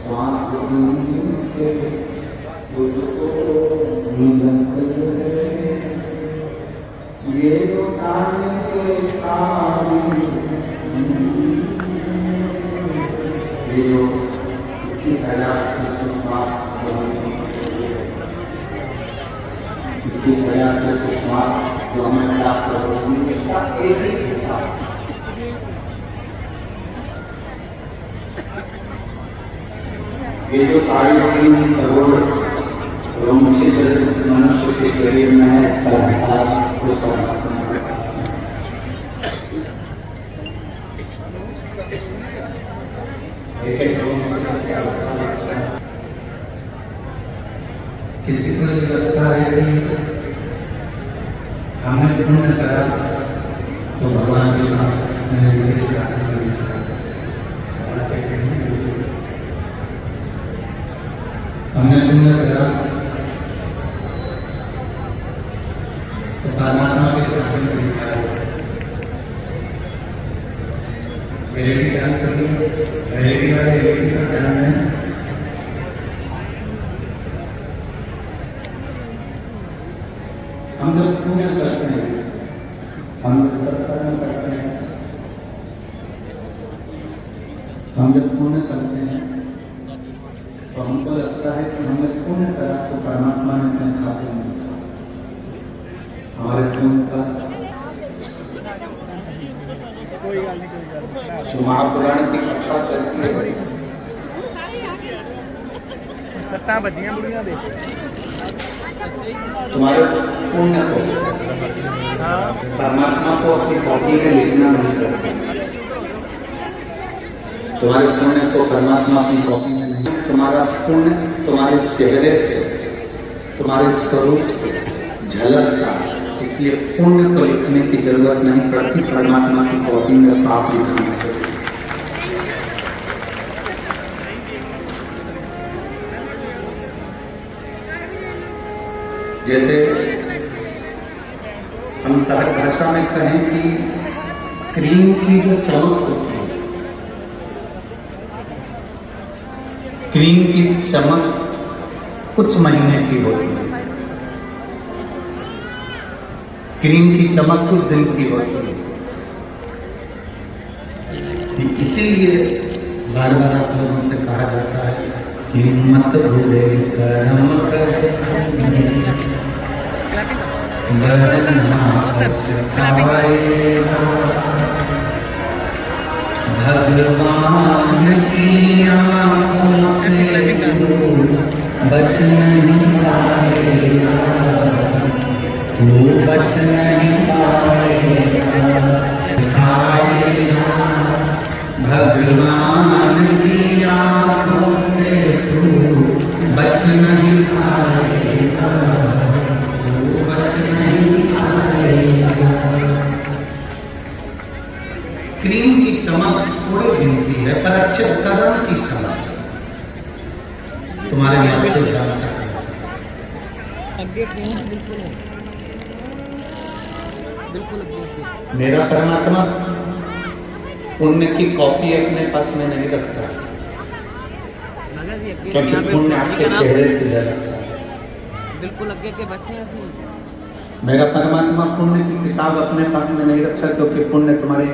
श्वास के तुझको मिलत है, ये जो ताने के तारी, ये जो इक्कीस हजार से श्वास, 21,000 से श्वास जो हमें प्राप्त होगी, इसका एक ही हिस्सा ये जो 3.5 करोड़ रोमछिद्र इस मनुष्य के शरीर में है, इसका हिसाब को किसी को लगता है कि हमने पुण्य करा तो भगवान के पास हमने पुण्य करा तो परमात्मा के सामने एलईडी ध्यान करिए, एलईडी वाले एलईडी का ध्यान है। हम जब पुण्य करते हैं, हम जब सत्कर्म करते हैं, हम जब पुण्य करते हैं तो हमको लगता है कि हमने पुण्य करा तो परमात्मा ने अपने खाते में हमारे पुण्य का महापुराण की कथा करती है। तुम्हारे पुण्य को परमात्मा को अपनी कॉपी में लिखना नहीं करते, तुम्हारे पुण्य को परमात्मा अपनी कॉपी में नहीं, तुम्हारा पुण्य तुम्हारे चेहरे से, तुम्हारे स्वरूप से झलकता, इसलिए पुण्य को लिखने की जरूरत नहीं पड़ती, परमात्मा की कॉपी में पाप लिखना चाहिए। जैसे हम सहज भाषा में कहें कि क्रीम की जो चमक होती है, क्रीम की चमक कुछ महीने की होती है, क्रीम की चमक कुछ दिन की होती है। इसीलिए बार बार आप लोगों से कहा जाता है कि मत भूले कर्म करे, भगवान की आँखों से बच नहीं पाएगा, तू बच नहीं पाएगा, भगवान की आँखों से तू बच नहीं पाएगा, तू बच नहीं पाएगा। क्रीम की चमक थोड़े दिन की है, पर अच्छे कर्म की चमक तुम्हारे मन को जानता है। मेरा परमात्मा पुण्य की कॉपी अपने पास में नहीं रखता, क्योंकि पुण्य आपके चेहरे से झलकता है। बिल्कुल अगे के बैठे हैं। मेरा परमात्मा पुण्य की किताब अपने पास में नहीं रखता, क्योंकि पुण्य तुम्हारे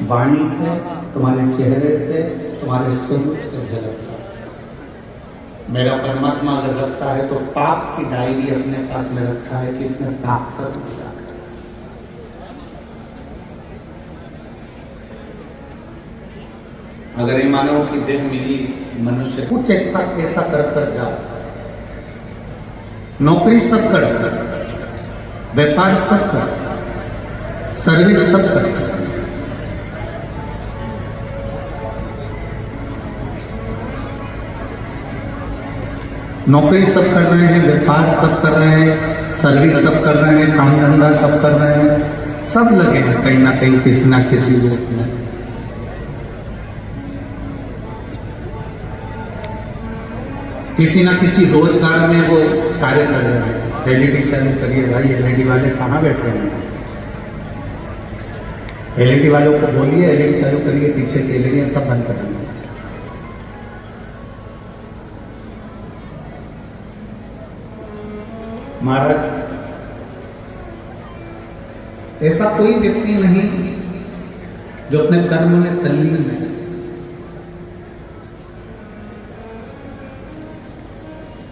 वाणी से, तुम्हारे चेहरे से, तुम्हारे स्वरूप से झलकता है। मेरा परमात्मा अगर रखता है तो पाप की डायरी अपने पास में रखता है कि इसने पाप कर दिया। अगर ये मानो कि देह मिली मनुष्य, कुछ अच्छा ऐसा कर जाओ, नौकरी सब कर, व्यापार सब कर, सर्विस सब कर, नौकरी सब कर रहे हैं, व्यापार सब कर रहे हैं, सर्विस सब कर रहे हैं, काम धंधा सब कर रहे हैं, सब लगे हैं कहीं ना कहीं किसी ना किसी रूप में। किसी ना किसी रोजगार में वो कार्य कर रहे हैं। एलईडी चालू करिए भाई, एलईडी वाले कहाँ बैठे हैं? एलईडी वालों को बोलिए एलईडी चालू करिए, पीछे की एलईडी सब बंद कर देंगे। महाराज, ऐसा कोई व्यक्ति नहीं जो अपने कर्म में तल्लीन नहीं।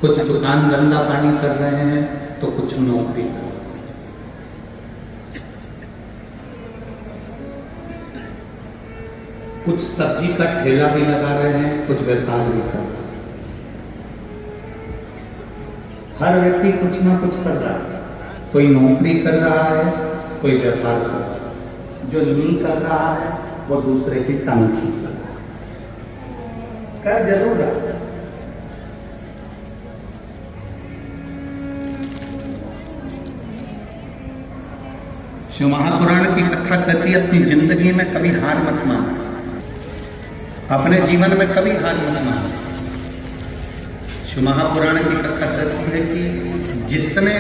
कुछ दुकान धंधा पानी कर रहे हैं तो कुछ नौकरी कर रहे हैं, कुछ सब्जी का ठेला भी लगा रहे हैं, कुछ व्यापार भी कर रहे हैं। हर व्यक्ति कुछ ना कुछ कर रहा है, कोई नौकरी कर रहा है, कोई व्यापार कर रहा है। जो नहीं कर रहा है वो दूसरे की टांग खींच रहा है। कर जरूर रहा है। शिव महापुराण की कथा कहती है, अपनी जिंदगी में कभी हार मत मानो, अपने जीवन में कभी हार मत मानो। शिव महापुराण की कथा कहती है कि जिसने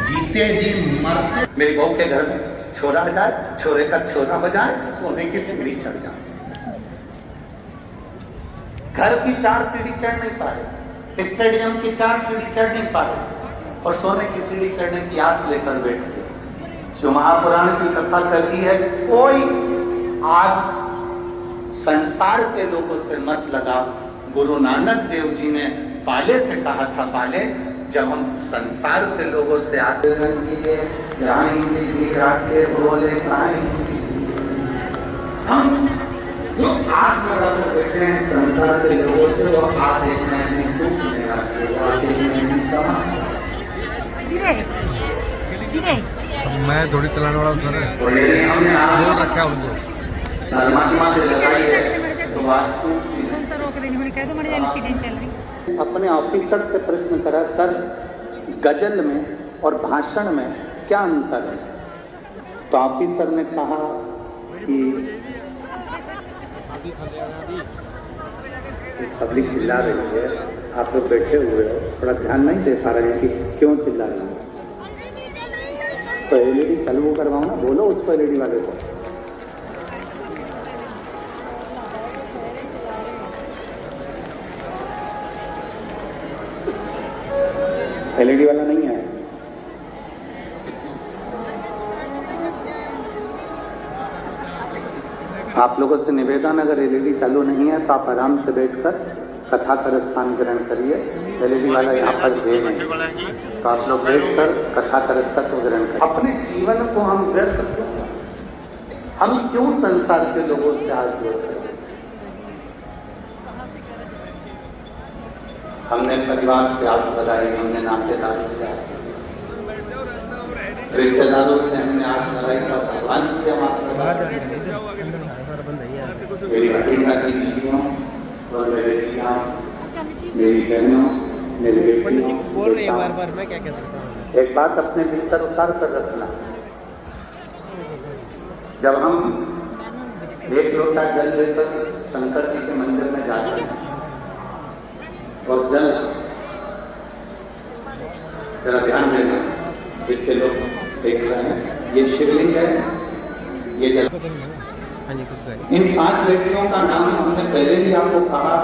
जीते जी मरते, मेरी बहू के घर में छोरा आ जाए, छोरे का छोरा बजाए, सोने की सीढ़ी चढ़ जाए। घर की 4 सीढ़ी चढ़ नहीं पा रहे, स्टेडियम की 4 सीढ़ी चढ़ नहीं पा रहे, और सोने की सीढ़ी चढ़ने की आस लेकर बैठते। जो महापुराण की कथा कहती है, कोई आस संसार के लोगों से मत लगा। गुरु नानक देव जी ने पाले से कहा था, पाले जब हम संसार के लोगों से आस हम जो आस लगा कर बैठे हैं संसार के लोगों से, वो आस एक में टूट नहीं रखते। मैं थोड़ी चलाने वाला उधर है, बोल रखा उनको परमात्मा से लगाई है तो वास्तु अपने ऑफिसर से प्रश्न करा, सर गजल में और भाषण में क्या अंतर है? तो ऑफिसर ने कहा कि पब्लिक चिल्ला रही है, आप लोग बैठे हुए हो, थोड़ा ध्यान नहीं दे पा रहे हैं कि क्यों चिल्ला रही है। तो एलईडी चालू करवाओ ना, बोलो उसको एलईडी वाले को। एलईडी वाला नहीं है। आप लोगों से निवेदन, अगर एलईडी चालू नहीं है तो आप आराम से बैठकर कथा कर स्थान ग्रहण करिए। एलईडी वाला यहाँ पर है नहीं, तो आप लोग बैठकर कथा कर तत्व ग्रहण करिए। अपने जीवन को हम व्यर्थ क्यों, हम क्यों संसार के लोगों से आज जोड़ रहे हैं? हमने परिवार से आस लगाई, हमने नातेदारों से आस लगाई, रिश्तेदारों से हमने आस लगाई, भगवान से हम आस लगाई। मेरी भतीजा की दीदियों और मेरे बेटियां, मेरी बहनों, मेरे बेटियों, बोल रही है बार-बार, मैं क्या कह सकता हूँ। एक बात अपने भीतर उतार कर रखना, जब हम एक लोटा जल लेकर शंकर जी के मंदिर में जाते हैं और जल, जरा ध्यान देना, जितने लोग देख रहे हैं, ये शिवलिंग है, ये जल। इन 5 व्यक्तियों का नाम हमने पहले ही आपको कहा।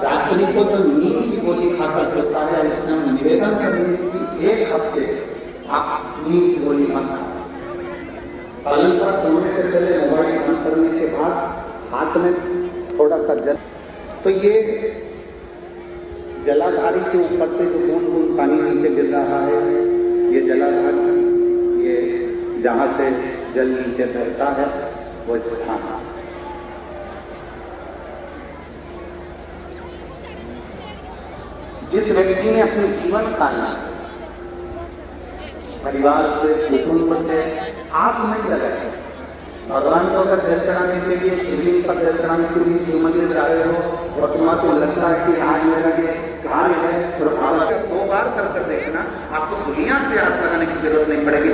रात्रि को जो नींद की गोली खाकर सोता है, इसमें हम निवेदन करेंगे कि 1 हफ्ते आप नींद की गोली मत खाएं। पलंग पर सोने से पहले मोबाइल बंद करने के बाद हाथ में थोड़ा सा जल, तो ये जलाधारी के ऊपर से जो बूंद बूंद पानी नीचे गिर रहा है, ये जलाधार, ये जहाँ से जल नीचे बहता है वो स्थान। जिस व्यक्ति ने अपने जीवन का नाम परिवार से, कुटुंब से आप नहीं लगाए, भगवान को अगर जल चढ़ाने के लिए, शिवलिंग पर जल चढ़ाने के लिए शिव मंदिर जा रहे हो और तुम्हारे को लगता है कि आज मेरा ये कार्य है, तो 2 बार कर देखना, आपको दुनिया से आस लगाने की जरूरत नहीं पड़ेगी।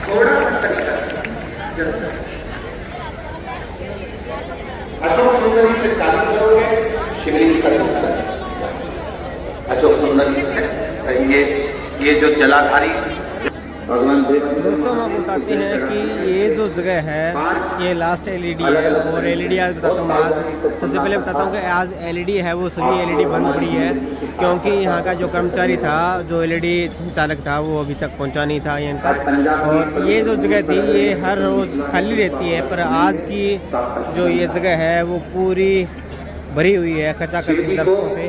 थोड़ा सा तरीका अशोक सुंदरी से चालू करोगे, शिवलिंग कर अशोक सुंदरी से ये जो जलाधारी भगवान दोस्तों हम आपको बताते हैं कि ये जो जगह है ये लास्ट एलईडी है, और एलईडी आज बताता हूँ। आज सबसे पहले बताता हूँ कि आज एलईडी है वो सभी एलईडी बंद पड़ी है, क्योंकि यहाँ का जो कर्मचारी था, जो एलईडी चालक था, वो अभी तक पहुँचा नहीं था यहाँ का। और ये जो जगह थी ये हर रोज़ खाली रहती है, पर आज की जो ये जगह है वो पूरी भरी हुई है खचाखच दर्शकों से।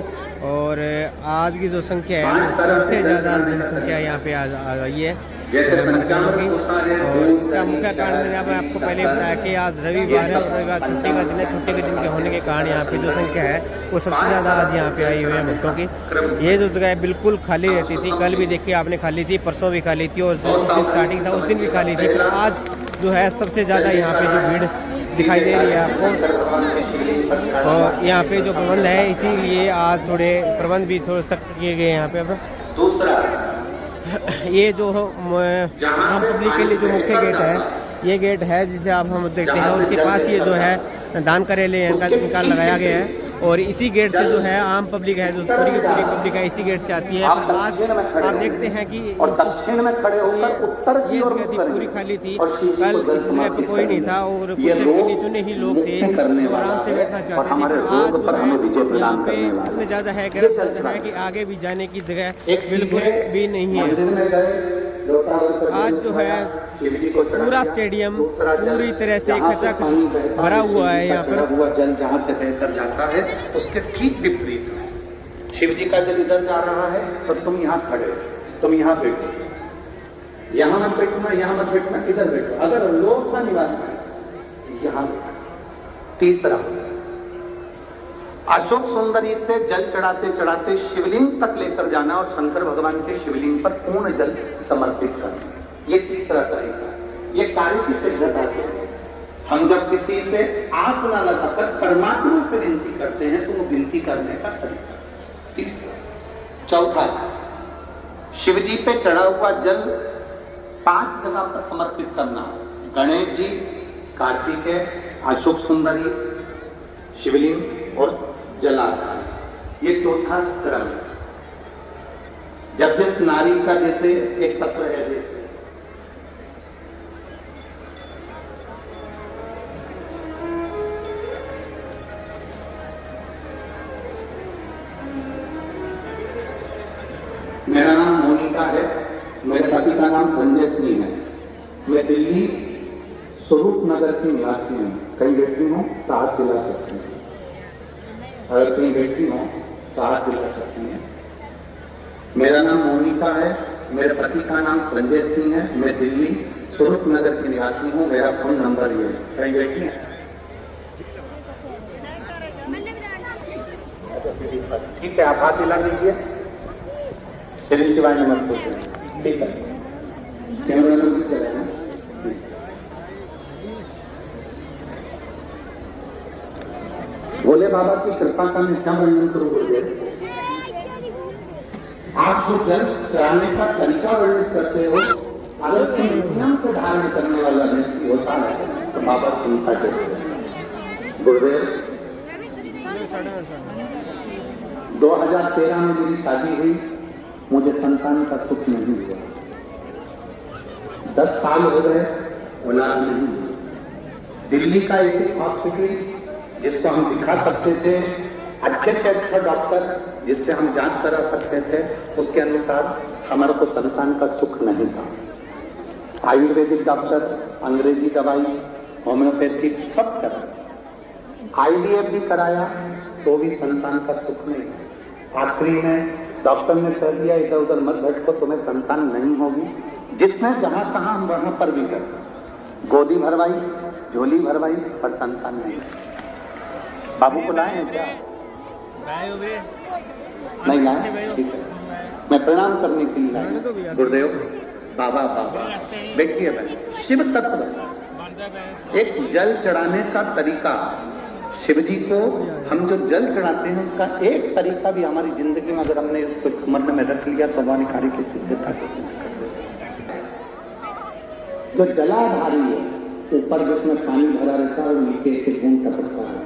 और आज की जो संख्या है वो सबसे ज़्यादा जनसंख्या यहाँ पे आ गई है मतदानों की। और इसका मुख्य कारण मैंने आपको पहले बताया कि आज रविवार है और रविवार छुट्टी का दिन है। छुट्टी के दिन के होने के कारण यहाँ पे जो संख्या है वो सबसे ज़्यादा आज यहाँ पे आई हुई है भक्तों की। ये जो जगह बिल्कुल खाली रहती थी, कल भी देखिए आपने खाली थी, परसों भी खाली थी, और जो उस दिन स्टार्टिंग था उस दिन भी खाली थी। पर आज जो है सबसे ज़्यादा यहाँ पे जो भीड़ दिखाई दे रही है आपको। और यहाँ पे जो प्रबंध है, इसीलिए आज थोड़े प्रबंध भी थोड़े सख्त किए गए यहाँ पे। अब दूसरा ये जो आम पब्लिक के लिए जो मुख्य गेट है, ये गेट है जिसे आप हम देखते हैं, उसके पास ये जो है दान कार्यालय इनका लगाया गया है। और इसी गेट से जो है आम पब्लिक है, जो पूरी की पूरी पब्लिक है, इसी गेट से आती है। पर आज आप देखते हैं कि दक्षिण में खड़े होकर उत्तर ये जगह थी पूरी खाली थी, कल इस जगह पे कोई नहीं था और कुछ गिने चुने ही लोग थे जो आराम से बैठना चाहते थे। पर आज जो है यहाँ पे इतने ज़्यादा है, गैर ज़्यादा है कि आगे भी जाने की जगह बिल्कुल भी नहीं है। आज जो है पूरा स्टेडियम पूरी तरह से खचाखच भरा हुआ है। यहाँ पर हुआ जल जहाँ से बहकर जाता है उसके ठीक विपरीत शिव जी का जल इधर जा रहा है तो तुम यहाँ खड़े, तुम यहाँ बैठो, यहाँ मत बैठना, यहाँ मत बैठना, इधर बैठो। अगर लोक का निवास है यहाँ। तीसरा, अशोक सुंदरी से जल चढ़ाते चढ़ाते शिवलिंग तक लेकर जाना और शंकर भगवान के शिवलिंग पर पूर्ण जल समर्पित करना, ये तीसरा तरीका। ये कार्य की सिद्धता है। हम जब किसी से आस न लगाकर परमात्मा से विनती करते हैं तो वो विनती करने का तरीका। तीसरा। चौथा, शिव जी पे चढ़ा हुआ जल 5 जगह पर समर्पित करना। गणेश जी, कार्तिकेय, अशोक सुंदरी, शिवलिंग और जलाधार, ये चौथा क्रम। जब जिस नारी का जैसे एक तत्व है, जैसे मेरा नाम मोनिका है, मेरे पति का नाम संजय सिंह है। मैं दिल्ली स्वरूप नगर की निवासी हूँ। कई व्यक्ति हूँ तो हाथ दिला सकते हैं, अगर कहीं व्यक्ति हो तो हाथ दिला सकते हैं। मेरा नाम मोनिका है, मेरे पति का नाम संजय सिंह है। मैं दिल्ली स्वरूप नगर की निवासी हूँ। मेरा फोन नंबर ये है। कहीं व्यक्ति हैं? ठीक है, आप हाथ दिला दीजिए। श्री शिवाय नमस्ते। ठीक है, कैमरा नंबर चलेगा। भोले बाबा की कृपा का मैं क्या वर्णन करूं? आप जो जल चढ़ाने का तरीका वर्णित करते हो, अगर कोई नियम को धारण करने वाला व्यक्ति होता है तो बाबा सुनता है। गुरुदेव, 2013 में मेरी शादी हुई, मुझे संतान का सुख नहीं हुआ। 10 साल हो गए, औलाद नहीं हुई। दिल्ली का एक हॉस्पिटल जिसको हम दिखा सकते थे, अच्छे से अच्छा डॉक्टर जिससे हम जांच करा सकते थे, उसके अनुसार हमारे को संतान का सुख नहीं था। आयुर्वेदिक डॉक्टर, अंग्रेजी दवाई, होम्योपैथिक सब करा, IVF भी कराया तो भी संतान का सुख नहीं। आखिरी में डॉक्टर ने कह दिया इधर उधर मत भटको, तुम्हें संतान नहीं होगी। जिसने जहां कहा हम वहां पर भी कर, गोदी भरवाई, झोली भरवाई, पर संतान नहीं। बाबू को लाए हैं क्या? नहीं लाए? ठीक है, मैं प्रणाम करने के लिए लाया। गुरुदेव, बाबा बाबा बैठिए भाई। शिव तत्व, एक जल चढ़ाने का तरीका। शिव जी को हम जो जल चढ़ाते हैं उसका एक तरीका भी हमारी जिंदगी में अगर हमने उसको मन में रख लिया तो हमारी कार्य की सिद्धता को जो जलाधारी है, ऊपर जिसमें पानी भरा रहता है और नीचे एक बूंद टपकता है।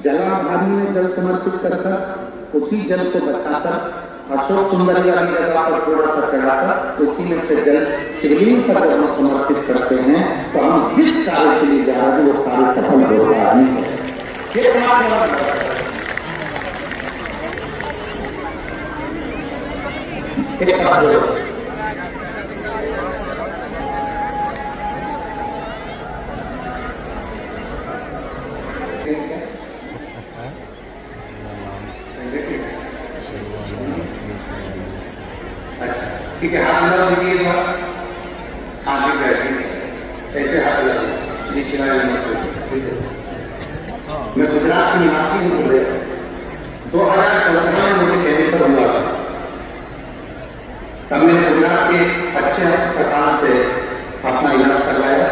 जलाधारी में जल समर्पित कर उसी जल को बचाकर अशोक सुंदरी वाली जगह पर थोड़ा सा चढ़ाकर उसी में से जल शिवलिंग पर जब हम समर्पित करते हैं तो हम जिस कार्य के लिए जा रहे हैं वो कार्य सफल हो रहा है। अच्छा ठीक है, हाथ लगा दीजिएगा, आगे बैठिए, ऐसे हाथ लगा नीचे मैं गुजरात की निवासी हूँ। 2014 में मुझे कैंसर हुआ था, तब मैंने गुजरात के अच्छे अस्पताल से अपना इलाज करवाया।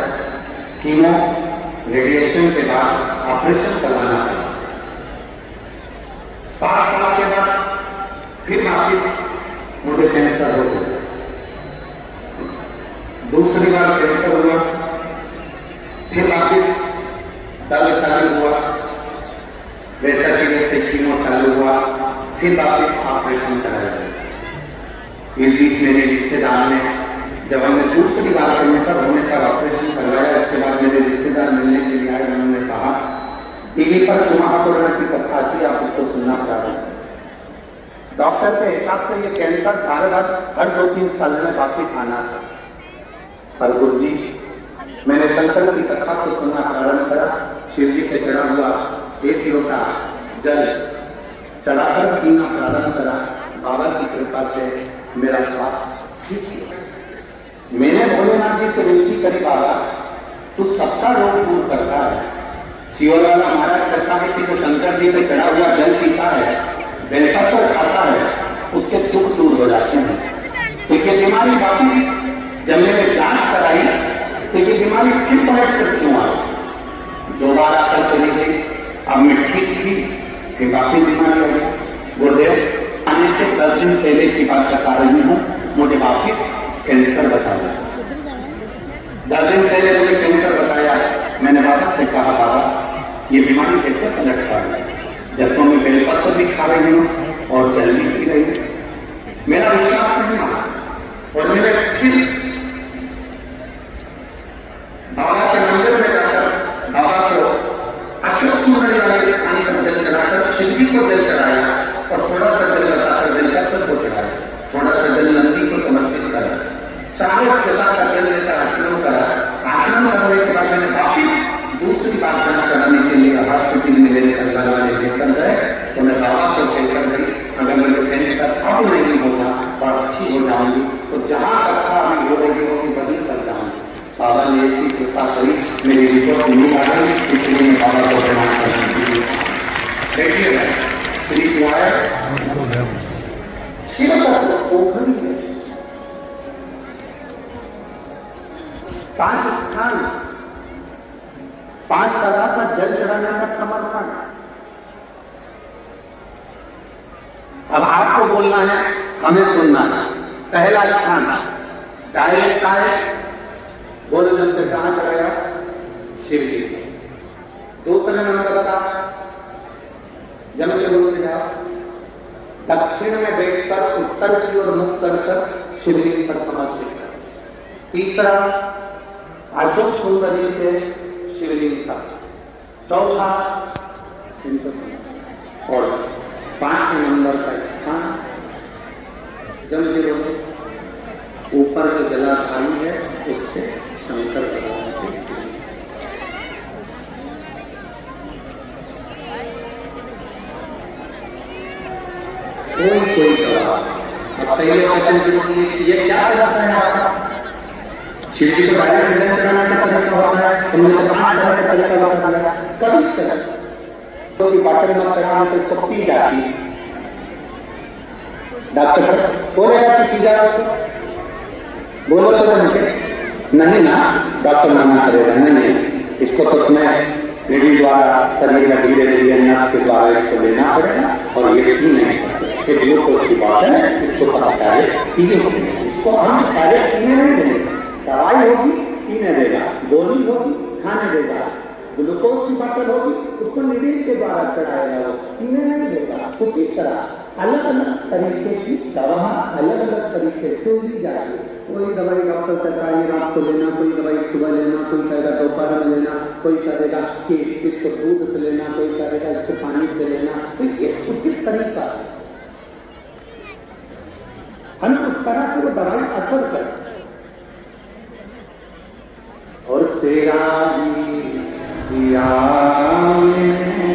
कीमो रेडिएशन के बाद ऑपरेशन करवाना था। 7 साल के बाद फिर वापिस मुझे कैंसर हो गया। दूसरी बार कैंसर हुआ, फिर वापिस दर्द चालू हुआ, वैसा कि वैसे कीमो चालू हुआ, फिर वापिस ऑपरेशन कराया गया। इस बीच मेरे रिश्तेदार ने, जब हमने दूसरी बार कैंसर होने का ऑपरेशन करवाया, इसके बाद मेरे रिश्तेदार मिलने के लिए आए। उन्होंने कहा टीवी पर महापुराण की कथा थी, आप उसको सुनना चाहते हैं। डॉक्टर के हिसाब से ये कैंसर हर 2-3 साल में वापिस आना था। पर गुरु जी, मैंने शंकर की कथा को सुनना प्रारंभ करा। शिव जी पे चढ़ा हुआ 1 लोटा जल चढ़ाकर पीना प्रारंभ करा। बाबा की कृपा से मेरा स्वास्थ्य ठीक है। मैंने भोलेनाथ जी से विनती करी, बाबा तू सबका रोग दूर करता है। शिवर वाला महाराज कहता है कि जो शंकर जी पे चढ़ा हुआ जल पीता है, बेलपत्र खाता है, उसके दुख दूर हो जाते हैं। तो ये बीमारी वापिस जब मैंने जांच कराई तो ये बीमारी फिर पलट कर क्यों आई? दोबारा कर चली गई। अब मैं ठीक थी, फिर वापिस बीमारी हो गई। गुरुदेव, आने से 10 दिन पहले की बात बता रही हूँ, मुझे वापिस कैंसर बता दिया। 10 दिन पहले मुझे कैंसर बताया। मैंने बाबा से कहा, बाबा ये बीमारी कैसे पलट पा रही है, जब तो मैं बेलपत्र भी खा रही हूँ और जल भी पी रही हूँ। मेरा विश्वास नहीं हुआ और मैंने फिर बाबा के मंदिर में जाकर बाबा को अशोक सुंदरी वाले स्थान पर जल चढ़ाकर शिव जी को जल चढ़ाया और थोड़ा सा जल बताकर बेलपत्र को चढ़ाया, थोड़ा सा जल नंदी को समर्पित करा, सारे प्रकार का जल लेकर आचरण करा। आचरण करने के बाद मैंने वापिस दूसरी बार जांच कराने के लिए हॉस्पिटल में लेकर घर वाले लेकर गए। तो मैं बाबा को कहकर गई, अगर मेरे कैंसर अब नहीं होगा तो अच्छी हो जाऊंगी, तो जहां कथा अभी हो रही होगी वहीं कर जाऊंगी। बाबा ने ऐसी कृपा करी, मेरी रिपोर्ट नहीं आ गई, इसलिए मैं बाबा को प्रणाम करती हूँ। देखिएगा श्री शिव तत्व पोखरी है। 5 स्थान, 5 तरह का जल चढ़ाने का समर्पण। अब आपको बोलना है, हमें सुनना है। पहला स्थान डायरेक्ट का है, बोलने से कहां चढ़ेगा? शिव जी। दूसरे नंबर का जल के बोलते जाओ, दक्षिण में बैठकर उत्तर की ओर मुख कर शिवलिंग पर समर्पित कर। तीसरा अशोक सुंदरी से शिवलिंग का। चौथा और 5वें नंबर का स्थान जल के ऊपर जो जलाधारी है उससे शंकर भगवान से कोई सवाल। अब पहले ये क्या होता है आपका? शिव जी को डायरेक्ट जल चढ़ाना का तरीका होता है, तो मुझे 5 तरह का तरीका होता है। कभी तो की बाटल में चढ़ाने तो पी जाती है। डॉक्टर साहब बोलेगा कि पी जाओ, बोलो तो नहीं ना, डॉक्टर मना करेगा नहीं, इसको तो तुम्हें विधि द्वारा शरीर में धीरे धीरे नस के द्वारा इसको लेना पड़ेगा और ये भी नहीं करते। ग्लूकोज की बात है, इसको पता है इसको हम सारे पीने नहीं देंगे। दवाई होगी पीने देगा, गोली होगी खाने देगा, ग्लूकोज की बाटल होगी उसको निरील के द्वारा चढ़ाएगा, पीने नहीं देगा। तो इस तरह अलग अलग तरीके की दवा अलग अलग तरीके से ली जाती है। कोई दवाई डॉक्टर कहता है ये रात को लेना, कोई दवाई सुबह लेना, कोई कहेगा दोपहर में लेना, कोई कहेगा कि इसको दूध से लेना, कोई कहेगा इसको पानी से लेना। तो ये उचित तरीका है ना, उस तरह से वो दवाई असर करे। और तेरा ही दिया मैंने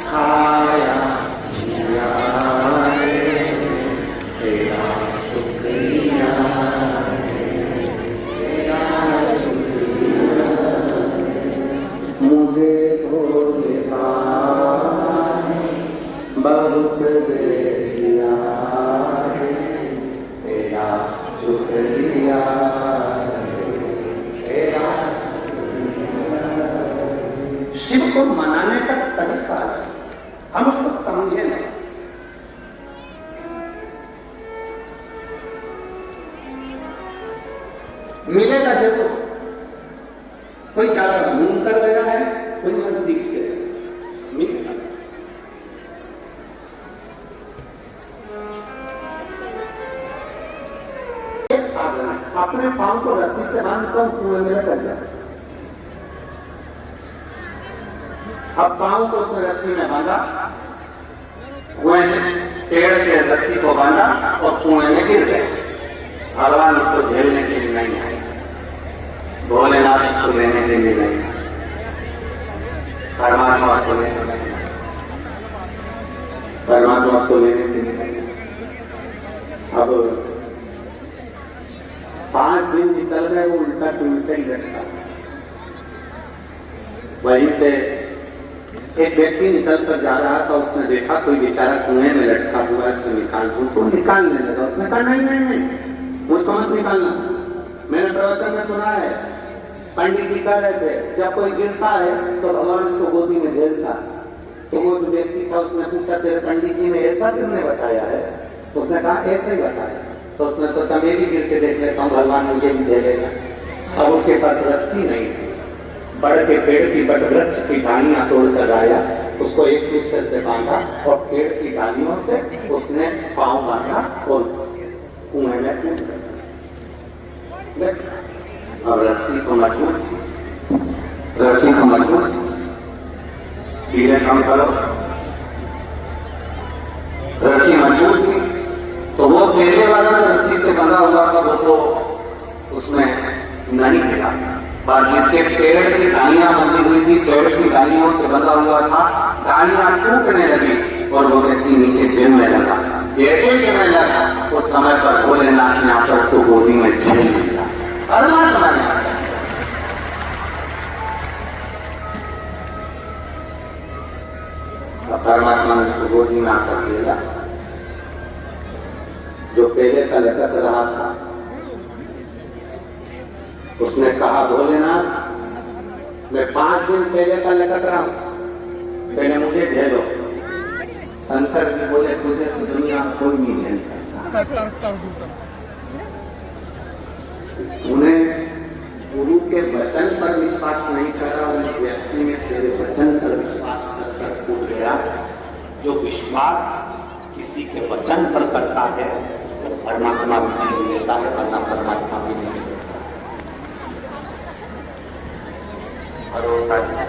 खाया पिया तेरा शुक्रिया मुझे भोले बहुत दे दिया तेरा शुक्रिया। शिव को मनाने का तरीका है, हम उसको समझे नहीं। मिलेगा जरूर, कोई ज्यादा घूम कर गया है, कोई नजदीक से मिलेगा। एक साधन है, अपने पांव को रस्सी से बांधता हूं, कुएं में लटक जाता है। अब पांव को उसने रस्सी में बांधा, कुएं में पेड़ के रस्सी को बांधा और कुएं में गिर गए। भगवान उसको झेलने के लिए नहीं आए, भोलेनाथ उसको लेने के लिए नहीं आए, परमात्मा उसको लेने के लिए, परमात्मा उसको लेने के लिए नहीं। अब 5 दिन निकल गए, वो उल्टा तो उल्टा ही रहता। वहीं से एक व्यक्ति निकल कर जा रहा था, उसने देखा कोई बेचारा कुएं में लटका हुआ, इसको निकाल दूं, तो निकालने लगा। उसने कहा नहीं नहीं नहीं, मुझको मत निकालना। मैंने प्रवचन में सुना है, पंडित जी कह रहे थे जब कोई गिरता है तो भगवान उसको गोदी में झेलता। तो वो जो व्यक्ति था उसने पूछा तेरे पंडित जी ने ऐसा किसने बताया है? तो उसने कहा ऐसे ही बताया। तो उसने सोचा मैं भी गिर के देख लेता हूँ, भगवान मुझे भी झेलेगा। अब उसके पास रस्सी नहीं थी, बड़ के पेड़ की बट वृक्ष की डालियां तोड़कर आया, उसको एक दूसरे से बांधा और पेड़ की डालियों से उसने पांव बांधा और कुएं में कूद गया। और रस्सी को मजबूत, रस्सी को मजबूत धीरे कम करो, रस्सी मजबूत थी तो वो पहले वाला रस्सी से बंधा हुआ था वो तो उसमें नहीं गिरा। पर जिसके पेड़ की डालियां बंधी हुई थी, पेड़ की डालियों से बंधा हुआ था, डालियां टूटने लगी और वो व्यक्ति नीचे गिरने लगा। जैसे गिरने लगा उस समय पर भोलेनाथ ने आकर उसको गोदी में झेल लिया। परमात्मा ने परमात्मा ने उसको गोदी में आकर झेला। जो पहले का लटक रहा था उसने कहा भोलेनाथ मैं 5 दिन पहले का लटक रहा हूं, पहले मुझे झेलो। शंकर जी बोले तुझे तो दुनिया में कोई नहीं झेल सकता। उन्हें गुरु के वचन पर विश्वास नहीं करा, उस व्यक्ति में तेरे वचन पर विश्वास कर टूट गया। जो विश्वास किसी के वचन पर करता है तो परमात्मा भी झेल लेता है, वरना परमात्मा भी नहीं। भरोसा जिसका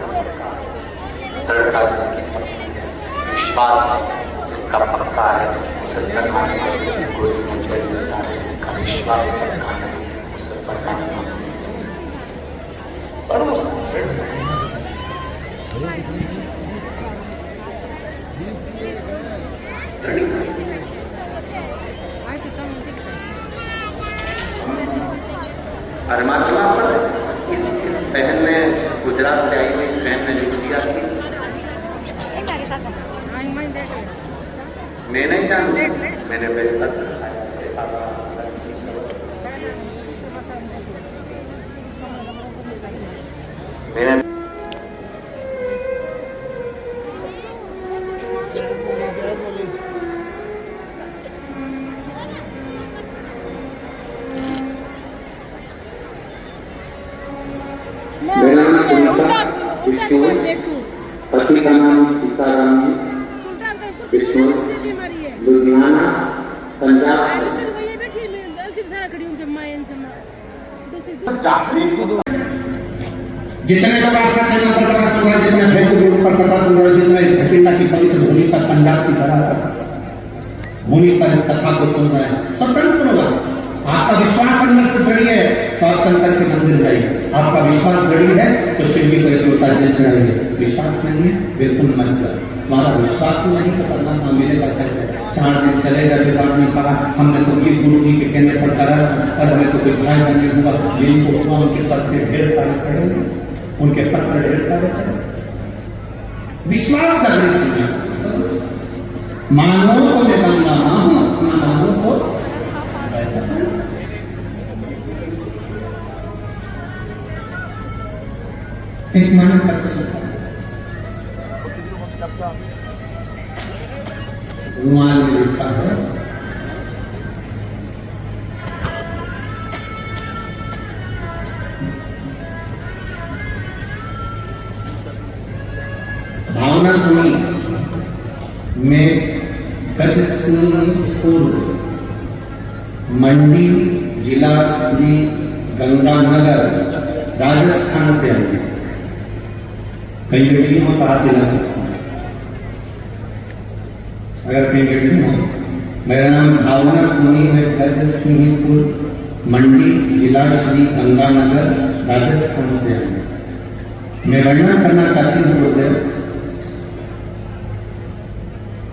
विश्वास जिसका पक्का है उसे परमात्मा कोई मुझे मिलता है, जिसका विश्वास पक्का है उसे परमात्मा भरोसा। परमात्मा पर इस बहन ने गुजरात से आई हुई बहन ने लिख दिया कि मैं नहीं जानती, मैंने बेहतर मैंने मेरा नाम सुनीता विष्णु, पति का नाम सीताराम जी विष्णु, लुधियाना, पंजाब जितने लोग आस्था चैनल पर कथा सुन रहे हैं, जितने फेसबुक पर कथा सुन रहे हैं, जितने भटिंडा की पवित्र भूमि पर, पंजाब की धरा पर, भूमि पर इस कथा को सुन रहे हैं, स्वतंत्र होगा। आपका विश्वास अंदर से बड़ी है तो आप शंकर के मंदिर जाइए, आपका विश्वास बड़ी है तो शिव जी को एक लोटा जल चढ़ाइए। विश्वास नहीं है बिल्कुल मत जाओ। हमारा विश्वास ही नहीं तो परमात्मा मिलेगा कैसे? 4 दिन चलेगा। जब आपने कहा हमने तो ये गुरु जी के कहने पर करा और हमें तो कोई भाई नहीं हुआ, जिनको हुआ उनके पर्चे ढेर सारे पड़े, उनके पत्र ढेर सारे पड़े। विश्वास करने की मानो तो मैं बंदा मानो, अपना मानो तो एक मन करते रुमाल में लिखा है भावना सुनी में गजसिंहपुर मंडी जिला श्री गंगानगर राजस्थान से आई। कई बेटी हो तो आप दिला सकते हैं, अगर कई बेटी हो। मेरा नाम भावना सोनी है, गजसिंहपुर मंडी जिला श्री गंगानगर राजस्थान से आई। मैं वर्णन करना चाहती हूँ गुरुदेव,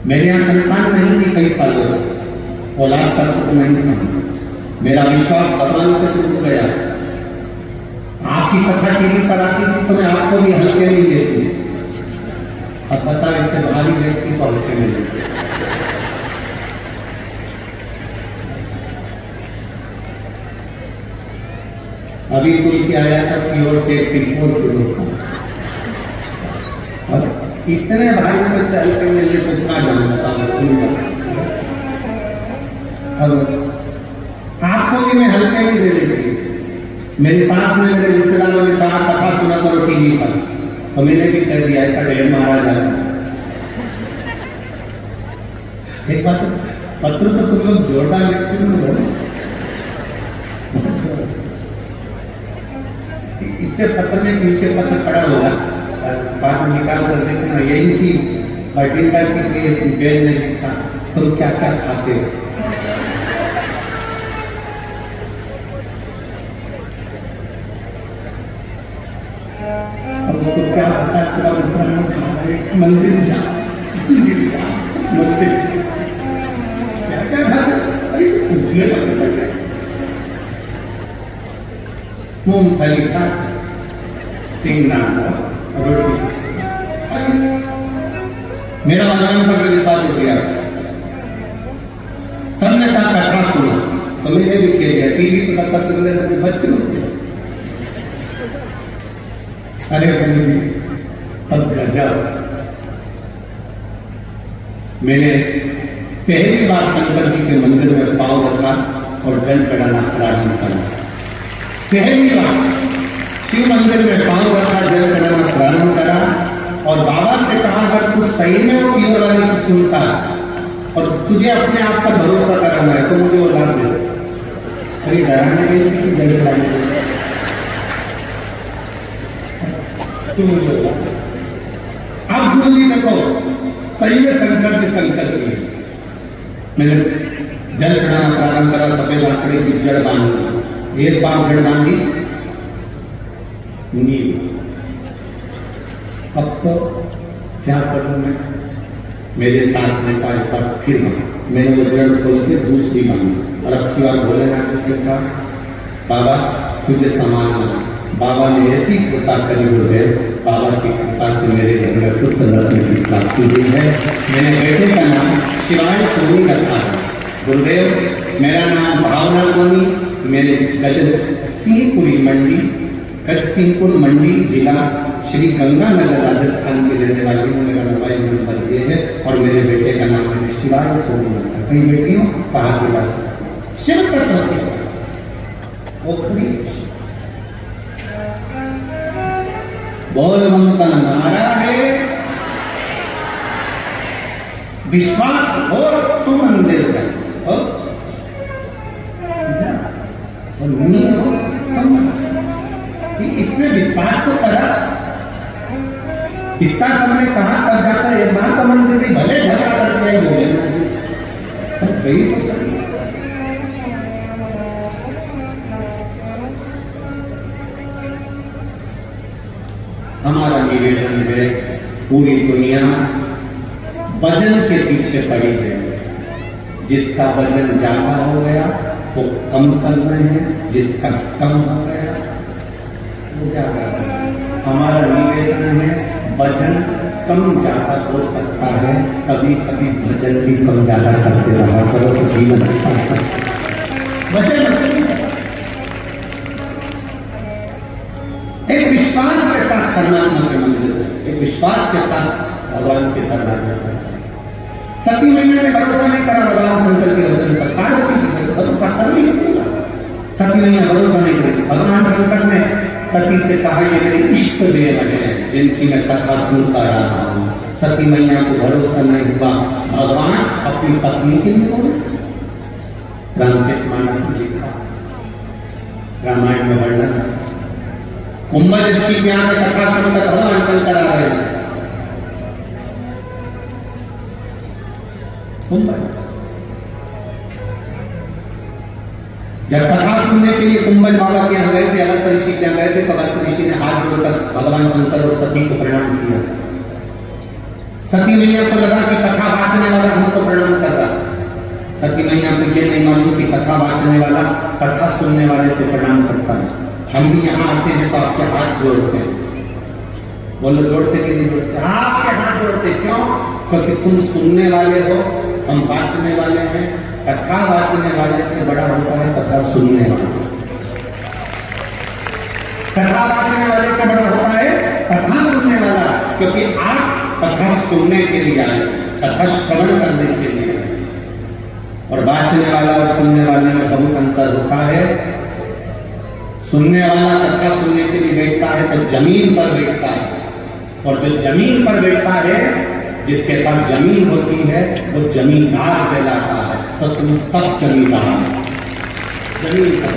मेरे यहाँ संतान नहीं थी कई सालों से, औलाद का सुख नहीं था। मेरा विश्वास भगवान पे सुख गया। आपकी कथा टीवी पर आती थी तो मैं आपको भी हल्के नहीं लेती, अब पता इतने भारी व्यक्ति को हल्के में लेती। अभी तो क्या आया था सीओर से 3-4 किलो, और इतने भारी में हल्के में ले तो क्या जानता हूँ। अब आपको भी मैं हल्के में दे देती। मेरी सास ने मेरे रिश्तेदारों ने कहा कथा सुना करो टीवी पर, तो मैंने भी कह दिया ऐसा ढेर मारा जाता। एक बात, पत्र तो तुम लोग जोरदार लिखते हो, इतने पत्र में नीचे पत्र पड़ा होगा, बाद में निकाल कर देखना यही थी भटिंडा की बेल ने लिखा तुम क्या क्या खाते हो। अब उसको क्या पता है, मंदिर जा मंदिर क्या क्या अरे पूछने का सकते मूंगफली का सिंगना रोटी। मेरा आनंद पर विश्वास उठ गया। सबने कहा कथा सुना तो मैंने भी कह दिया। टीवी पर कथा सुनने से बच्चे होते हैं। अरे गुरु जी अब गजब। मैंने पहली बार शंकर जी के मंदिर में पांव रखा और जल चढ़ाना प्रारंभ करा। पहली बार शिव मंदिर में पांव रखा, जल चढ़ाना प्रारंभ करा और बाबा से कहा अगर तू सही में उस सीओ वाले की सुनता और तुझे अपने आप पर भरोसा कराना है तो मुझे वो लाभ दे। अरे डराने गई थी कि जल चढ़ाने अब गुरु जी देखो सही में शंकर जी मैंने जल चढ़ाना प्रारंभ करा। सफेद आंकड़े की जड़ बांधी, एक बार जड़ बांधी नींव। अब तो क्या करूं मैं? मेरे सास ने कहा एक बार फिर बांध। मैंने वो जड़ खोल के दूसरी बांधी और अब की बार भोलेनाथ जी से कहा बाबा तुझे संभालना। बाबा ने ऐसी कृपा करी गुरुदेव, बाबा की कृपा से मेरे घर में पुत्र रत्न की प्राप्ति हुई है। मैंने बेटे का नाम शिवाय सोनी रखा है। गुरुदेव मेरा नाम भावना सोनी, मेरे गजसिंहपुर मंडी जिला श्री गंगानगर राजस्थान की रहने वाली हूँ। मेरा मोबाइल नंबर ये है और मेरे बेटे का नाम है शिवाय सोनी रखा। कई बेटियों कहा जा सकती शिव तत्व की बोल बम का नारा है। विश्वास हो तो मंदिर है, हो और नहीं हो तो कि इसमें विश्वास तो करा। इतना समय कहाँ कर जाता है, एक बार तो मंदिर की भले झगड़ा करके ही बोले पर गई तो सही। हमारा निवेदन है, पूरी दुनिया वजन के पीछे पड़ी है। जिसका वजन ज्यादा हो गया वो कम कर रहे हैं, जिसका कम हो गया वो ज्यादा। हमारा निवेदन है, वजन कम ज्यादा हो सकता है, कभी कभी भजन भी कम ज्यादा करते रहा करो तो जीवन वजन एक विश्वास के साथ परमात्मा के मंदिर है, एक विश्वास के साथ भगवान के दरवाजे पर जाए। सती मैया ने भरोसा नहीं करा भगवान शंकर के वचन पर, पार्वती की भरोसा कर ली। सती मैया भरोसा नहीं करी, भगवान शंकर ने सती से कहा ये मेरे इष्ट देव हैं जिनकी मैं कथा सुनता रहा हूं। सती मैया को भरोसा नहीं हुआ, भगवान अपनी पत्नी के लिए बोले। रामचरितमानस जी का रामायण में वर्णन है, कुंभज ऋषि के यहां से कथा सुनकर भगवान शंकर आ रहे हैं। जब कथा सुनने के लिए कुंभज बाबा के यहाँ गए थे, अगस्त्य ऋषि के यहाँ गए थे, तो अगस्त्य ऋषि ने हाथ जोड़कर भगवान शंकर और सती को प्रणाम किया। सती मैया को लगा कि कथा वाचने वाला हमको प्रणाम कर रहा। सती मैया को ये नहीं मालूम कि कथा वाचने वाला कथा सुनने वाले को प्रणाम करता है। हम भी यहाँ आते हैं तो आपके हाथ जोड़ते हैं। बोलो जोड़ते कि नहीं जोड़ते? आपके हाथ जोड़ते क्यों? क्योंकि तुम सुनने वाले हो, हम वाचने वाले हैं। कथा वाचने वाले से बड़ा होता है कथा सुनने वाला। कथा वाचने वाले से बड़ा होता है कथा सुनने वाला, क्योंकि आप कथा सुनने के लिए आए, कथा श्रवण करने के लिए आए। और वाचने वाला और सुनने वाले में बहुत अंतर होता है। सुनने वाला कथा सुनने के लिए बैठता है तो जमीन पर बैठता है, और जो जमीन पर बैठता है, जिसके पास जमीन होती है, वो जमींदार कहलाता है। तो तुम सब जमींदार जमीन पर।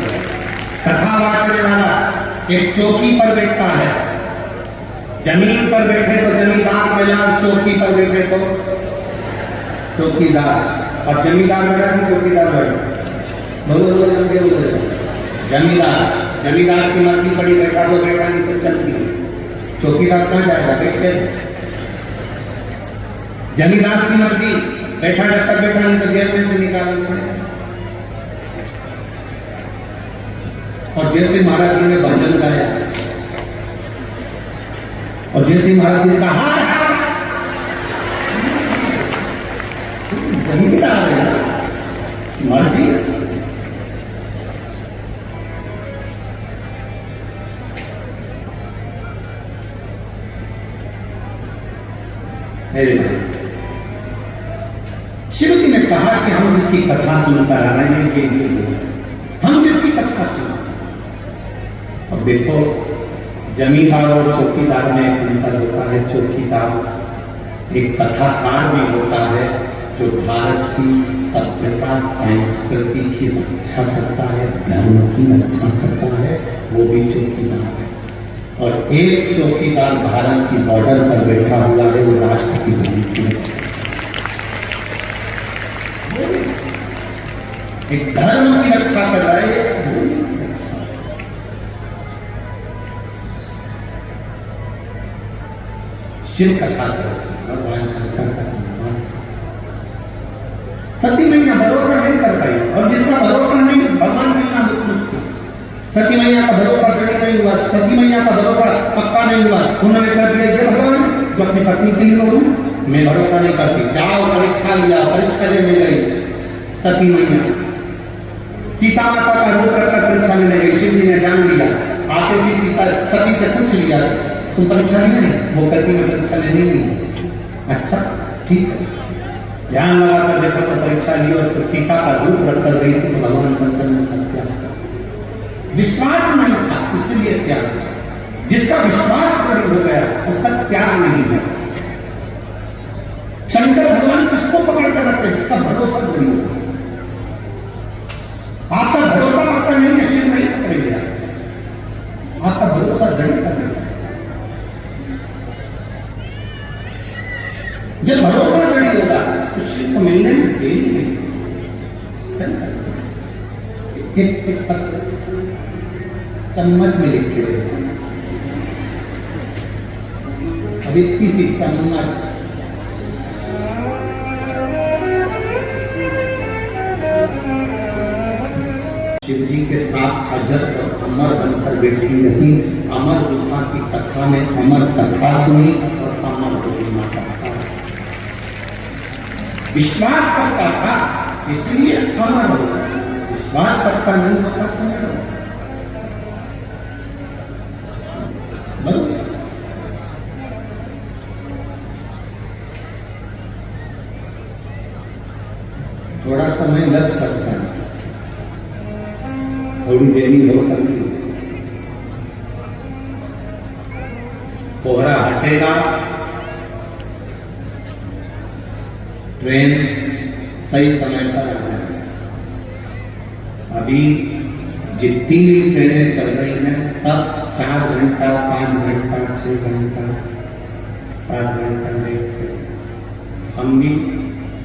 कथा वाचने वाला एक चौकी पर बैठता है, जमीन पर बैठे तो जमींदार कहलाओ, चौकी पर बैठे तो चौकीदार। और जमींदार बैठा कि चौकीदार बैठा? बोलो जमींदार। जमींदार की मर्जी पड़ी, बैठा तो बैठा, नहीं तो चलती। चौकीदार कहाँ जाएगा? बैठे। जमींदार की मर्जी, बैठा जब तक बैठा, नहीं तो जेब में से निकाल। और जैसे महाराज जी ने भजन गाया, और जैसे महाराज जी ने कहा जमींदार है, मर्जी। शिव जी ने कहा कि हम जिसकी कथा सुनकर आ रहे हैं, हम जिसकी कथा सुन, और देखो जमींदार और चौकीदार में एक अंतर होता है। चौकीदार एक कथाकार भी होता है जो भारत की सभ्यता संस्कृति की रक्षा करता है, धर्म की रक्षा करता है, वो भी चौकीदार है। और एक चौकीदार भारत की बॉर्डर पर बैठा हुआ है, वो राष्ट्र की धर्म की रक्षा, एक धर्म की रक्षा कर रहा है। शिव कथा भगवान शंकर का सम्मान। सती मैया भरोसा नहीं कर पाई, और जिसका भरोसा नहीं, भगवान मिलना बहुत मुश्किल। सती मैया का भरोसा कड़ी नहीं हुआ, सती मैया का भरोसा पक्का नहीं हुआ। उन्होंने कह दिया ये भगवान जो अपनी पत्नी के लिए हूं, मैं भरोसा नहीं करती। जाओ परीक्षा लिया, परीक्षा लेने गई सती मैया, सीता माता का रूप कर परीक्षा लेने गई। शिव जी ने जान लिया, आते ही सीता सती से पूछ लिया तुम परीक्षा नहीं है? वो कहती मैं परीक्षा लेनी नहीं। अच्छा ठीक है, ध्यान लगा कर देखा तो परीक्षा ली, और सीता का रूप रख कर गई थी। तो भगवान शंकर ने क्या विश्वास नहीं था, इसलिए त्याग। जिसका विश्वास पूर्ण हो गया उसका त्याग नहीं है। शंकर भगवान किसको इसका भरोसा नहीं होगा। आपका भरोसा आपका नहीं है, शिव नहीं करेंगे, आपका भरोसा गणित का नहीं। जब भरोसा गणित होगा तो शिव को मिलने में देरी नहीं। एक पत्र चम्मच में लिख के अभी किसी चम्मच शिव जी के साथ अजर और अमर बनकर बैठी रही। अमर गुफा की कथा में अमर कथा सुनी और अमर गरिमा का विश्वास करता था, इसलिए अमर हो गया। विश्वास करता नहीं होता तो नहीं होता। थोड़ा समय लग सकता है, थोड़ी देरी हो सकती है, कोहरा हटेगा, ट्रेन सही समय पर आ जाएगी। अभी जितनी भी ट्रेनें चल रही हैं सब 4 घंटा, 5 घंटा, 6 घंटा, 7 घंटा लेट थे। हम भी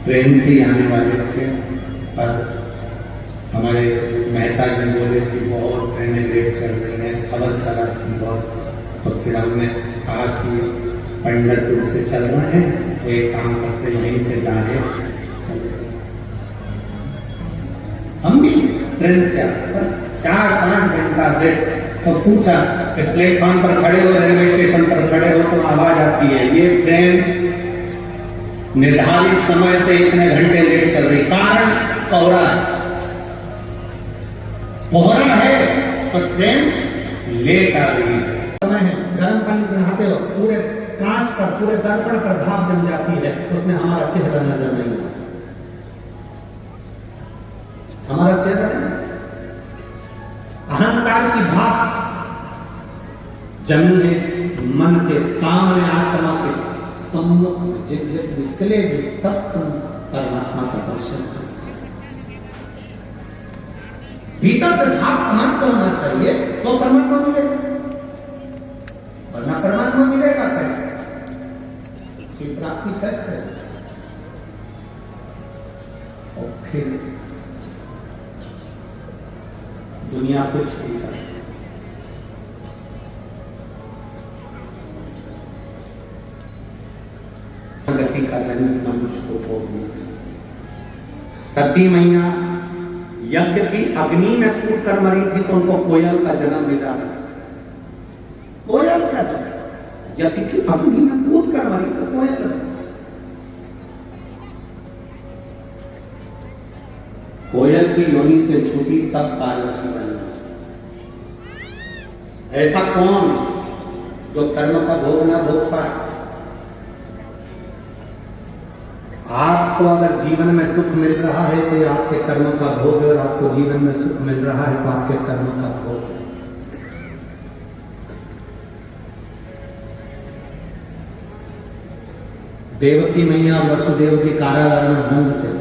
ट्रेन से ही आने वाले थे, पर हमारे मेहता जी बोले कि बहुत ट्रेनें लेट चल रही हैं, खबर करा बहुत। तो फिर हमने कहा कि पंडरपुर से चल रहे हैं, तो एक काम करते यहीं से डायरेक्ट चले। हम भी ट्रेन से आते 4-5 घंटा लेट। तो पूछा कि प्लेटफॉर्म पर खड़े हो, रेलवे स्टेशन पर खड़े हो तो आवाज आती है ये ट्रेन निर्धारित समय से इतने घंटे लेट चल रही। कारण कोहरा है, कोहरा है तो ट्रेन लेट आ रही है। समय है, गर्म पानी से नहाते हो, पूरे कांच पर, पूरे दर्पण पर भाप जम जाती है, उसमें हमारा चेहरा नजर नहीं आता। हमारा चेहरा नहीं, अहंकार की भाप जमी है मन के सामने, आत्मा के सम्मुख। जब निकले तब तुम परमात्मा का दर्शन करो। भीतर से भाव समाप्त होना चाहिए तो परमात्मा मिलेगा, वरना परमात्मा मिलेगा कैसे? की प्राप्ति कैसे? और फिर दुनिया कुछ नहीं करे। गति का जन्म मनुष्य को होगी। सती मैया यज्ञ की अग्नि में कूद कर मरी थी तो उनको कोयल का जन्म मिला। कोयल का जन्म, यज्ञ की अग्नि में कूद कर मरी तो कोयल। कोयल की योनि से छूटी तब पार्वती बनी। ऐसा कौन जो कर्म का भोग ना भोग पाए? आपको अगर जीवन में दुख मिल रहा है तो ये आपके कर्म का भोग है, और आपको जीवन में सुख मिल रहा है तो आपके कर्म का भोग है। देवकी मैया वसुदेव जी कारागार में बंद थे।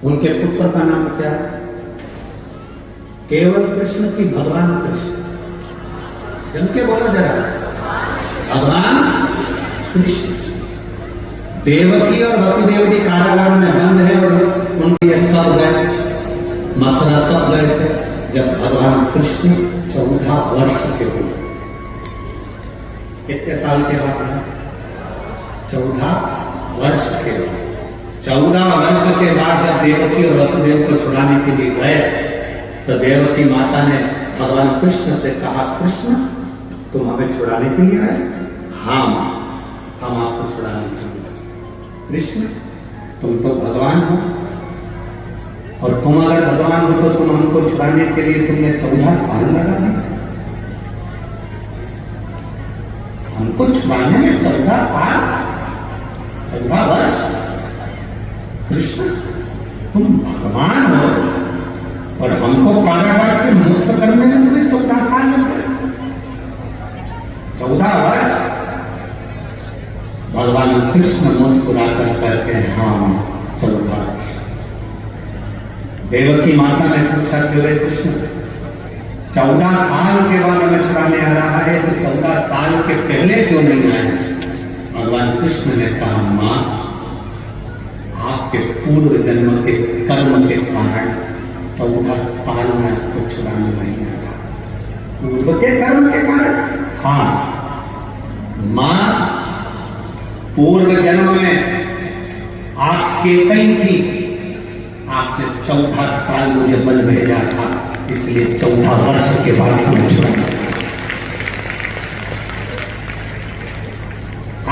उनके पुत्र का नाम क्या है? केवल कृष्ण की भगवान कृष्ण। जिनके बोला जरा भगवान कृष्ण। देवकी और वसुदेव जी कारागार में बंद है, और उनके कब गए? मथुरा कब गए थे? जब भगवान कृष्ण 14 वर्ष के हुए। कितने साल के बाद? 14 वर्ष के बाद। 14 वर्ष के बाद जब देवकी और वसुदेव को छुड़ाने के लिए गए तो देवकी माता ने भगवान कृष्ण से कहा, कृष्ण तुम हमें छुड़ाने के लिए आए? हाँ मां, हम आपको छुड़ाने के लिए। कृष्ण तुम तो भगवान हो, और तुम अगर भगवान हो तो तुम हमको छुड़ाने के लिए तुमने 14 साल लगा दिए। हमको छुड़ाने में 14 साल, 14 वर्ष। कृष्ण तुम भगवान हो और हमको कारागार से मुक्त करने में तुम्हें 14 साल लग गए। 14 वर्ष। भगवान कृष्ण मुस्कुराकर करते हैं हाँ चौथा। देवकी माता ने पूछा कि वे कृष्ण 14 साल के बाद हमें छुड़ाने आ रहा है तो 14 साल के पहले क्यों नहीं आए? भगवान कृष्ण ने कहा मां आपके पूर्व जन्म के कर्म के कारण 14 साल में आपको छुड़ाने नहीं आ रहा। पूर्व के कर्म के कारण? हाँ मां पूर्व जन्म में आप केकई थी, आपने 14 साल मुझे बल भेजा था, इसलिए 14 वर्ष के बाद हमें छुड़ाया।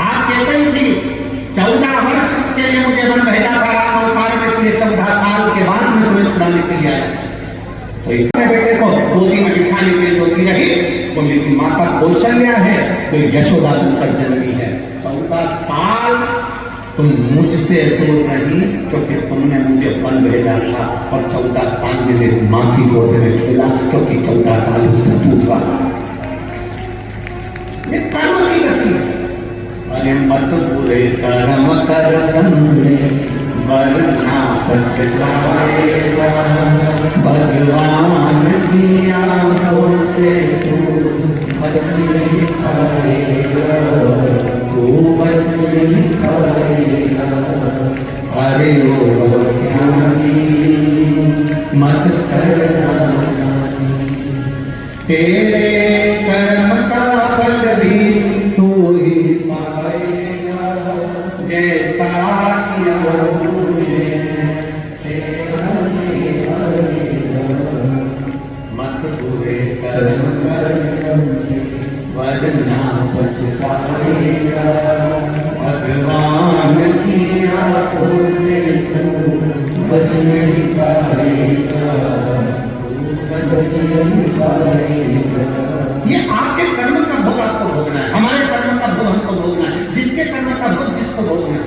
आप केकई थी 14 वर्ष के लिए मुझे बल भेजा था राम अवतार में, इसलिए 14 साल के बाद मैं तुम्हें छुड़ाने के लिए आया। तो इतने बेटे को गोदी में बिठाने के लिए रोती रही, बोली कि माता कौशल्या है तो यशोदा सुनकर जननी है। 14 साल तुम मुझसे दूर रही क्योंकि तुमने मुझे बल भेजा था, और 14 साल में मेरी मां की गोद में खेला क्योंकि 14 साल उससे दूर रहा। ये कर्म की गति है। अरे मत बुरे कर्म कर वरना पछताएगा, भगवान की आंखों से तू बच नहीं पाएगा, तू बच नहीं पाएगा। अरे ओ ज्ञानी मत करना, तेरे कर्म का फल भी तू ही पाएगा, जैसा किया मत बुरे कर्म कर वरना पछताएगा, भगवान की आंखों से तू बच नहीं पाएगा, बच नहीं पाएगा। ये आपके कर्म का भोग आपको भोगना है, हमारे कर्म का भोग हमको भोगना है, जिसके कर्म का भोग जिसको भोगना है।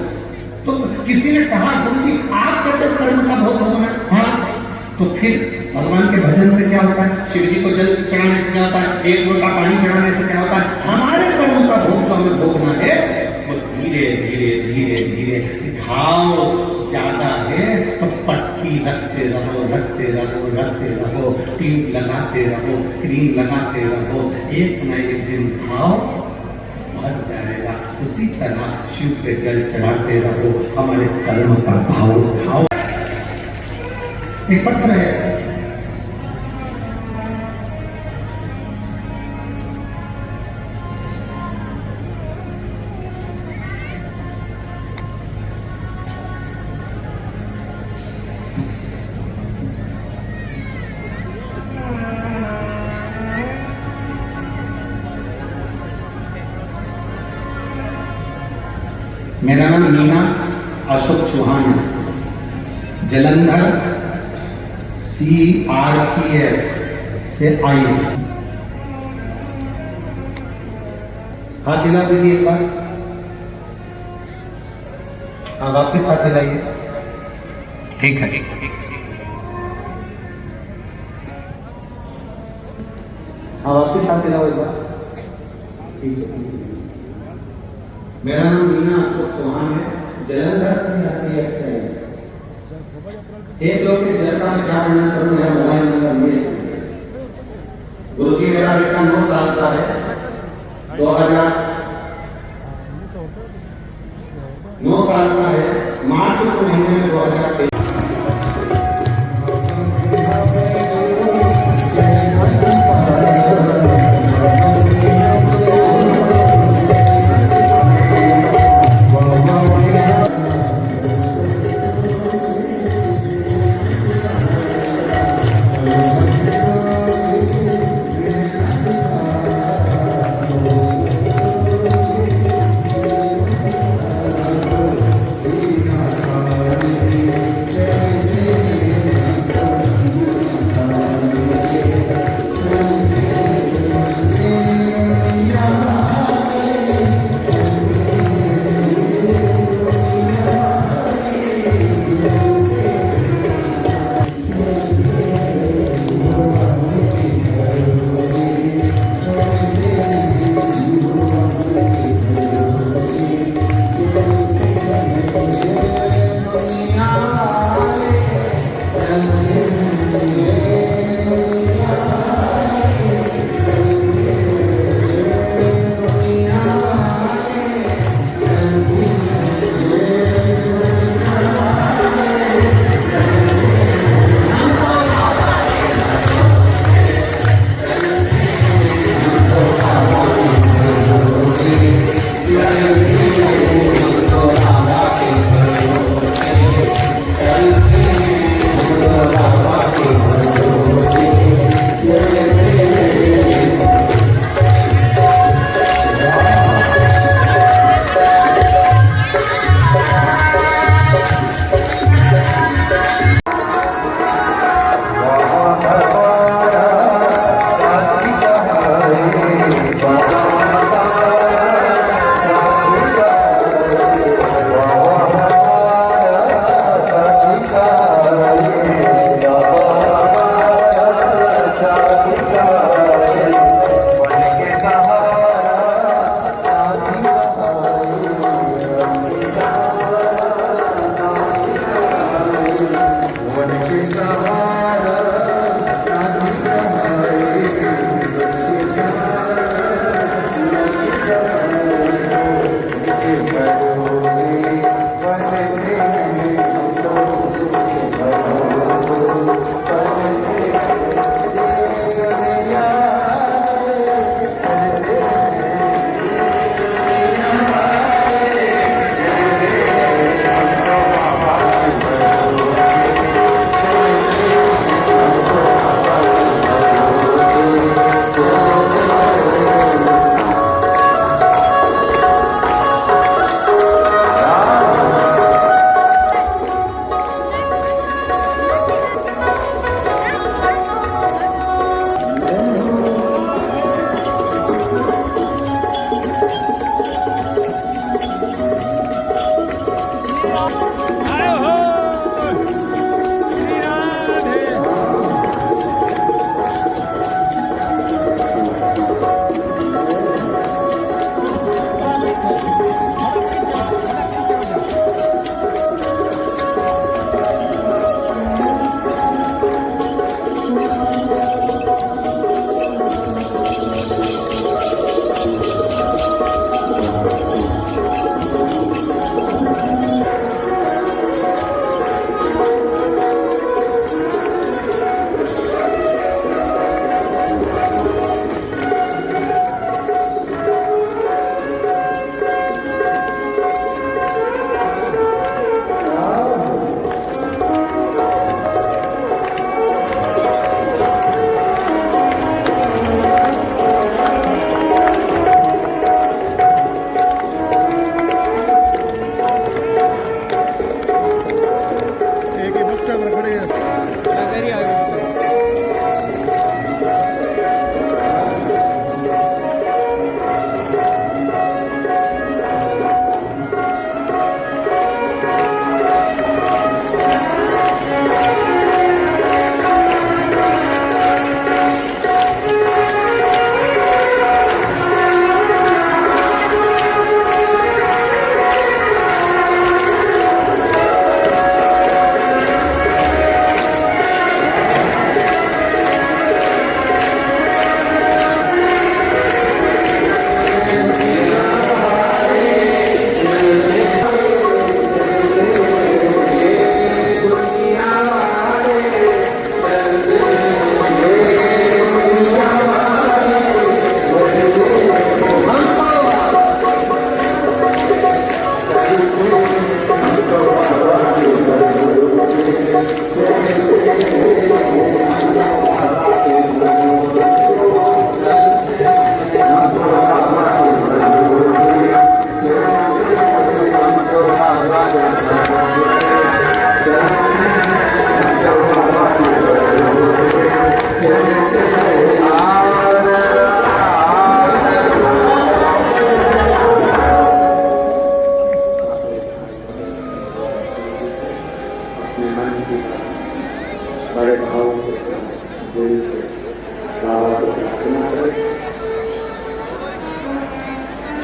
तो किसी ने कहा गुरु जी आपका तो कर्म का भोग भोगना है, हाँ तो फिर भगवान के भजन से क्या होता है, शिव जी को जल चढ़ाने से क्या होता है, एक लोटा पानी चढ़ाने से क्या होता है। हमारे कर्म का भोग जो हमें भोगना है वो धीरे धीरे धीरे धीरे। घाव ज्यादा है तो पट्टी रखते रहो रखते रहो रखते रहो, टीप लगाते रहो, क्रीम लगाते रहो, एक न एक दिन घाव भर जाएगा। उसी तरह शिव पे जल चढ़ाते रहो, हमारे कर्म का भाव एक पत्र है। मेरा नाम मीना अशोक चौहान है, जलंधर CRPF से आई। हाथ दिला दीजिए एक बार, हाँ वापिस हाथ दिलाइए। ठीक है हाँ वापिस हाथ दिलाओ एक बार। ठीक है। मेरा नाम मीना अशोक चौहान है, जलंधर CRPF से आई। एक लोग के जलता में क्या वर्णन करूं, मेरा मोबाइल नंबर ये है। गुरुजी मेरा बेटा 9 साल का है, 9 साल का है, मार्च के महीने में 2023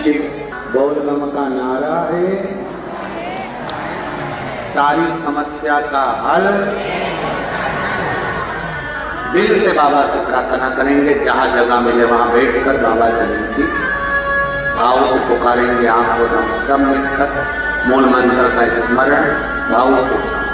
शिव बोलबम का नारा है, सारी समस्या का हल। दिल से बाबा से प्रार्थना करेंगे, जहां जगह मिले वहां बैठकर बाबा चलेंगे, भाव से पुकारेंगे आपको हम सब मिलकर मूल मंत्र का स्मरण भाव के साथ।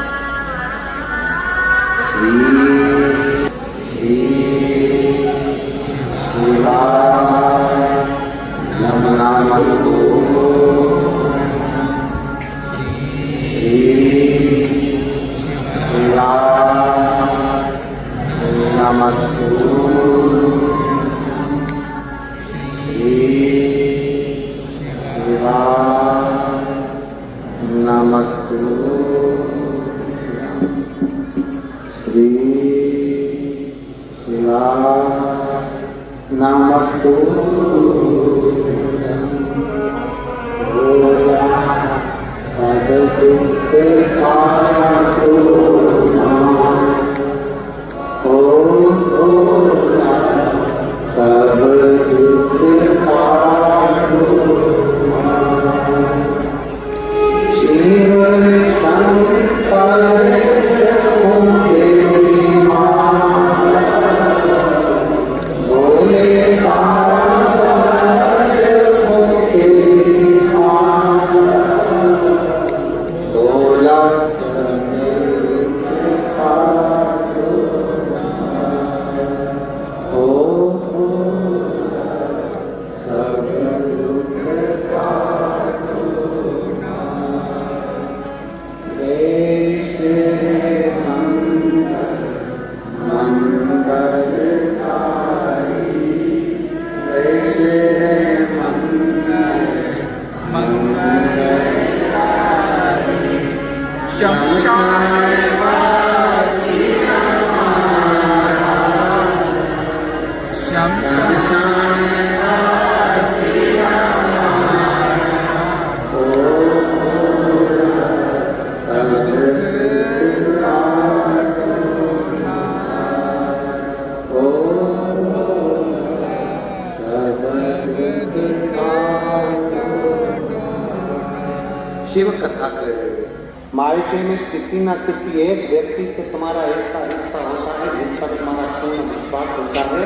शिव कथा कर रहे हैं। मायके में किसी न किसी एक व्यक्ति से तुम्हारा ऐसा रिश्ता होता है जिसका तुम्हारा पूर्ण विश्वास होता है,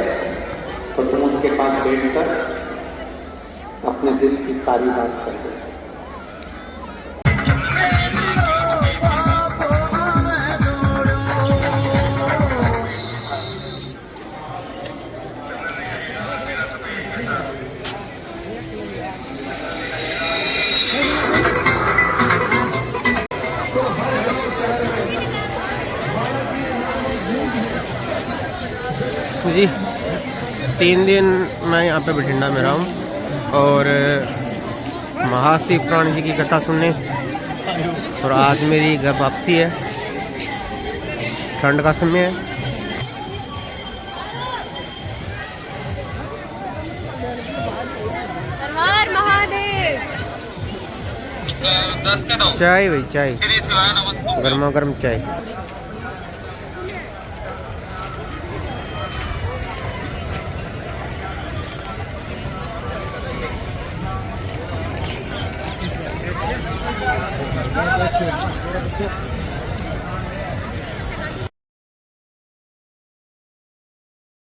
तो तुम उसके पास बैठकर अपने दिल की सारी बात कर दो। जी 3 दिन मैं यहाँ पे बठिंडा में रहा हूँ और महाशिव पुराण जी की कथा सुनने, और आज मेरी घर वापसी है। ठंड का समय है। हर महादेव। चाय भाई चाय, गर्मा गर्म चाय। Thank you.